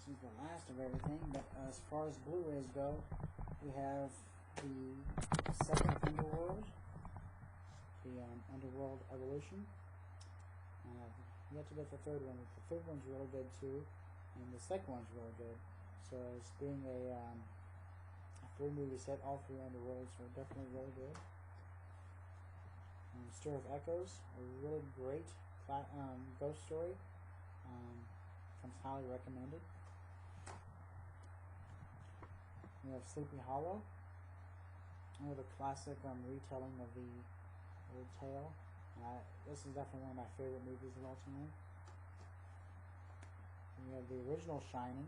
this is the last of everything, but as far as Blu-rays go, we have the second Underworld, the Underworld Evolution. Yet to get the third one. The third one's really good too, and the second one's really good. So it's being a 3-movie set, all 3 Underworlds are definitely really good. Stir of Echoes, a really great ghost story. Comes highly recommended. We have Sleepy Hollow, another classic retelling of the old tale. This is definitely one of my favorite movies of all time. We have the original Shining.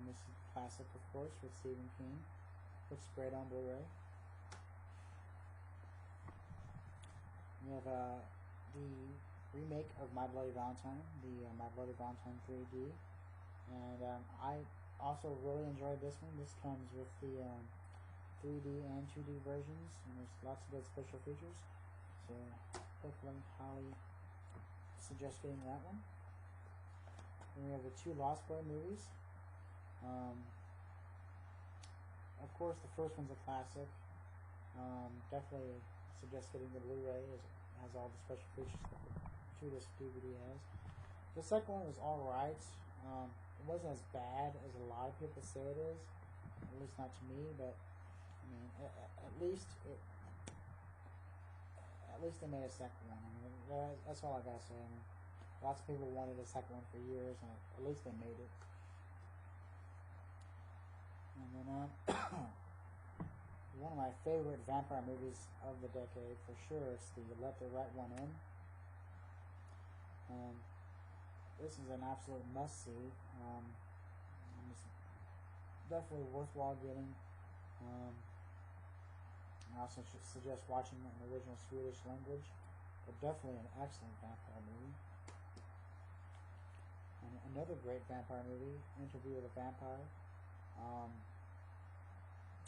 This is a classic, of course, with Stephen King. Looks great on Blu-ray. We have the remake of My Bloody Valentine, the My Bloody Valentine 3D. And I also really enjoyed this one. This comes with the 3D and 2D versions, and there's lots of good special features. So definitely highly suggest getting that one. Then we have the 2 Lost Boy movies. Of course, the first one's a classic. Definitely suggest getting the Blu-ray, as it has all the special features that the 2-disc DVD has. The second one was alright. It wasn't as bad as a lot of people say it is, at least not to me. But I mean, at least they made a second one. I mean, that's all I gotta say. I mean, lots of people wanted a second one for years, and at least they made it. And then one of my favorite vampire movies of the decade, for sure, is the Let the Right One In. This is an absolute must-see. It's definitely worthwhile getting. I also suggest watching it in the original Swedish language, but definitely an excellent vampire movie. And another great vampire movie, Interview with a Vampire.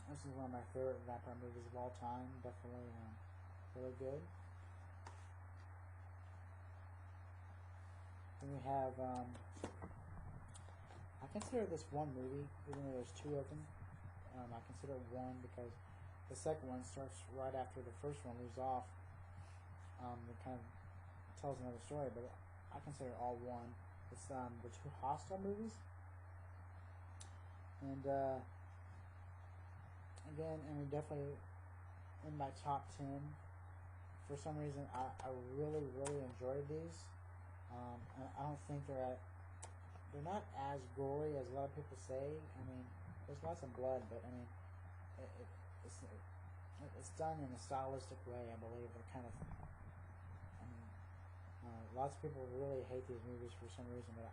This is one of my favorite vampire movies of all time. Definitely really good. Then we have, I consider this one movie, even though there's 2 of them. I consider it one because the second one starts right after the first one leaves off. It kind of tells another story, but I consider it all one. It's the 2 Hostel movies. And again, I mean, definitely in my top 10. For some reason, I really enjoyed these. I don't think they're not as gory as a lot of people say. I mean, there's lots of blood, but I mean, it's done in a stylistic way. I believe they're kind of. I mean, lots of people really hate these movies for some reason, but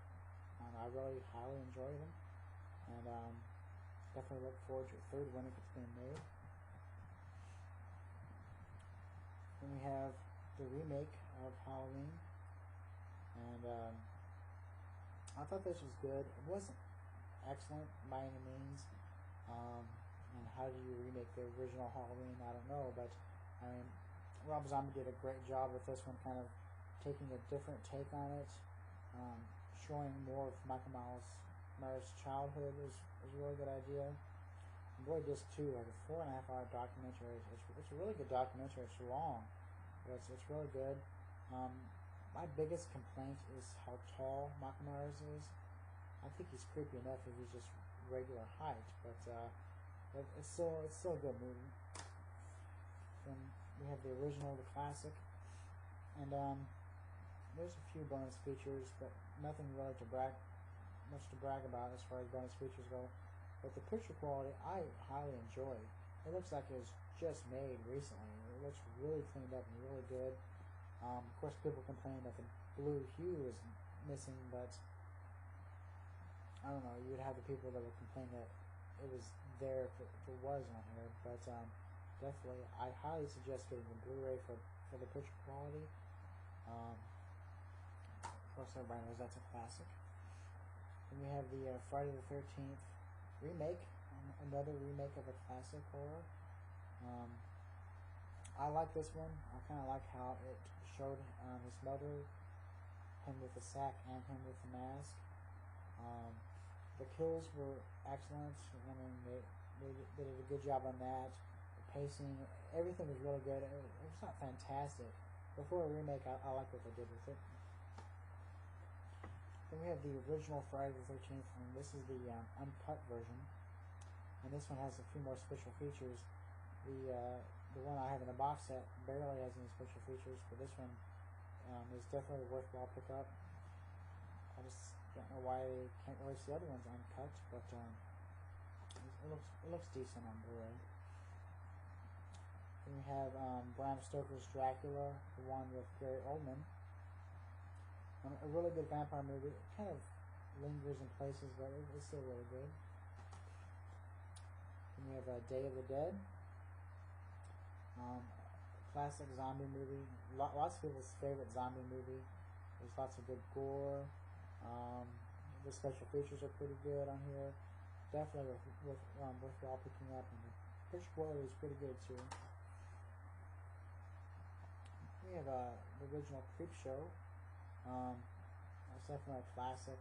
I really highly enjoy them, and definitely look forward to a third one if it's being made. Then we have the remake of Halloween. And I thought this was good. It wasn't excellent by any means. And how do you remake the original Halloween? I don't know. But I mean, Rob Zombie did a great job with this one, kind of taking a different take on it, showing more of Michael Myers' childhood was a really good idea. And boy, Disc 2, like a 4.5-hour documentary. It's a really good documentary. It's long, but it's really good. My biggest complaint is how tall Michael Myers is. I think he's creepy enough if he's just regular height, but it's still a good movie. Then we have the original, the classic, and there's a few bonus features, but nothing really much to brag about as far as bonus features go. But the picture quality, I highly enjoy. It looks like it was just made recently. It looks really cleaned up and really good. Of course, people complain that the blue hue is missing, but I don't know. You would have the people that would complain that it was there if it was on here. But definitely, I highly suggest getting the Blu-ray for the picture quality. Of course, everybody knows that's a classic. Then we have the Friday the 13th remake, another remake of a classic horror. I like this one. I kind of like how it showed his mother, him with the sack and him with the mask. The kills were excellent. I mean, they did a good job on that. The pacing, everything was really good. It was not fantastic. Before a remake, I like what they did with it. Then we have the original Friday the 13th, and this is the uncut version. And this one has a few more special features. The one I have in the box set barely has any special features, but this one is definitely a worthwhile pickup. I just don't know why they can't release the other ones uncut, but it looks decent on Blu-ray. Then we have Bram Stoker's Dracula, the one with Gary Oldman. A really good vampire movie. It kind of lingers in places, but it's still really good. Then we have Day of the Dead. Classic zombie movie. Lots of people's favorite zombie movie. There's lots of good gore. The special features are pretty good on here. Definitely worthwhile picking up, and the picture quality is pretty good too. We have the original Creepshow. It's definitely a classic,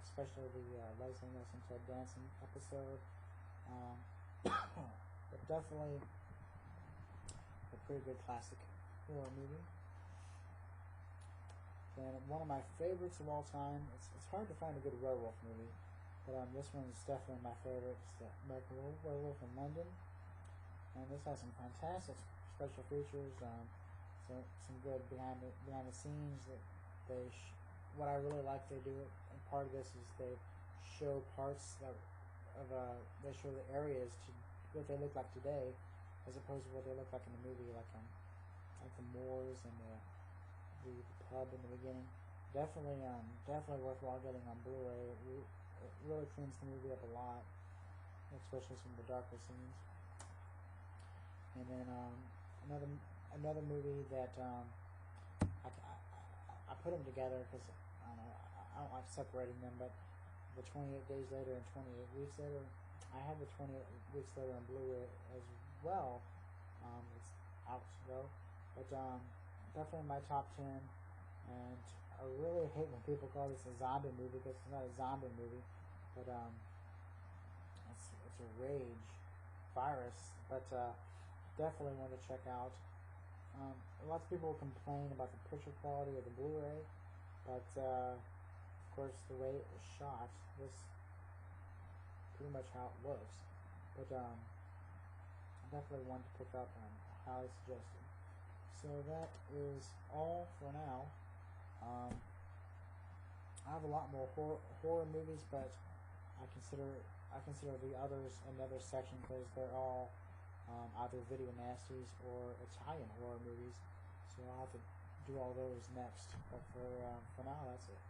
especially the Leslie Nielsen Ted Danson episode. But definitely a pretty good classic horror movie. Then one of my favorites of all time. It's hard to find a good werewolf movie, but this one is definitely my favorite. It's the American Werewolf in London, and this has some fantastic special features. Some good behind the scenes that what I really like they do, and part of this is they show parts they show the areas to what they look like today, as opposed to what they look like in the movie, like the moors and the pub in the beginning. Definitely worthwhile getting on Blu-ray. It really cleans the movie up a lot, especially some of the darker scenes. And then another movie that I put them together because I don't like separating them, but the 28 Days Later and 28 Weeks Later, I have the 28 Weeks Later on Blu-ray as well. It's out though, but definitely my top 10. And I really hate when people call this a zombie movie because it's not a zombie movie, but it's a rage virus. But definitely want to check out. Lots of people complain about the picture quality of the Blu-ray, but of course the way it was shot, this pretty much how it looks. But definitely one to pick up and highly suggested. So that is all for now. I have a lot more horror movies, but I consider the others another section because they're all either video nasties or Italian horror movies. So I'll have to do all those next. But for now, that's it.